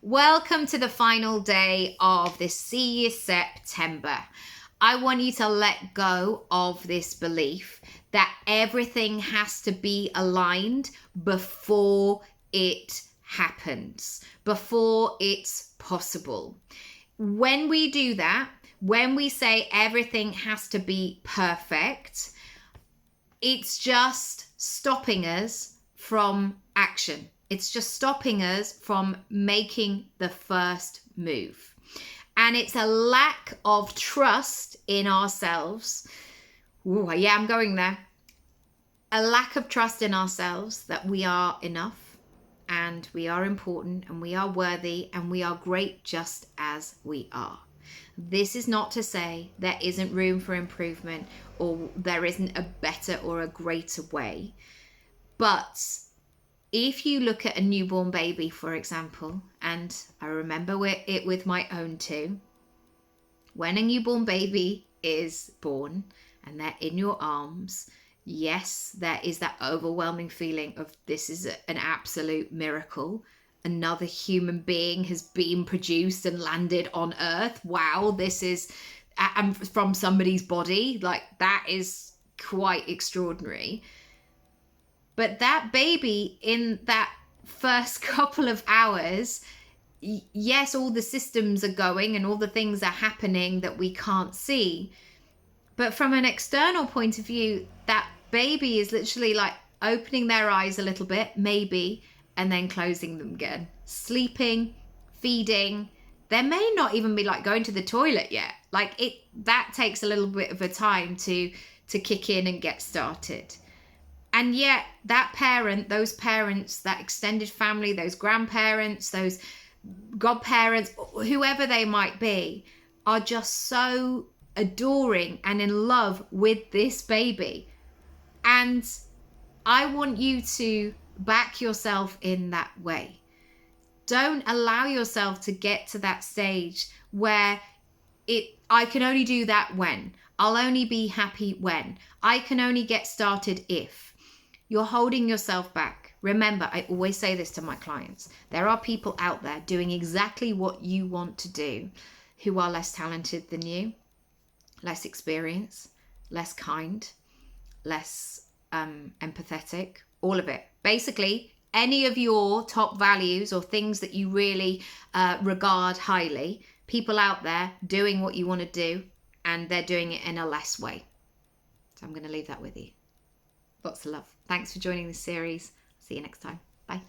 Welcome to the final day of this See You September. I want you to let go of this belief that everything has to be aligned before it happens, before it's possible. When we do that, when we say everything has to be perfect, it's just stopping us from action. It's just stopping us from making the first move. And it's a lack of trust in ourselves. Ooh, yeah, I'm going there. A lack of trust in ourselves that we are enough and we are important and we are worthy and we are great just as we are. This is not to say there isn't room for improvement or there isn't a better or a greater way. But if you look at a newborn baby, for example, and I remember it with my own too, when a newborn baby is born and they're in your arms, yes, there is that overwhelming feeling of this is an absolute miracle. Another human being has been produced and landed on Earth. Wow, this is from somebody's body. Like, that is quite extraordinary. But that baby in that first couple of hours, yes, all the systems are going and all the things are happening that we can't see. But from an external point of view, that baby is literally like opening their eyes a little bit, maybe, and then closing them again. Sleeping, feeding. There may not even be like going to the toilet yet. Like that takes a little bit of a time to kick in and get started. And yet that parent, those parents, that extended family, those grandparents, those godparents, whoever they might be, are just so adoring and in love with this baby. And I want you to back yourself in that way. Don't allow yourself to get to that stage where I can only do that when. I'll only be happy when. I can only get started if. You're holding yourself back. Remember, I always say this to my clients. There are people out there doing exactly what you want to do who are less talented than you, less experienced, less kind, less empathetic, all of it. Basically, any of your top values or things that you really regard highly, people out there doing what you want to do, and they're doing it in a less way. So I'm going to leave that with you. Lots of love. Thanks for joining this series. See you next time. Bye.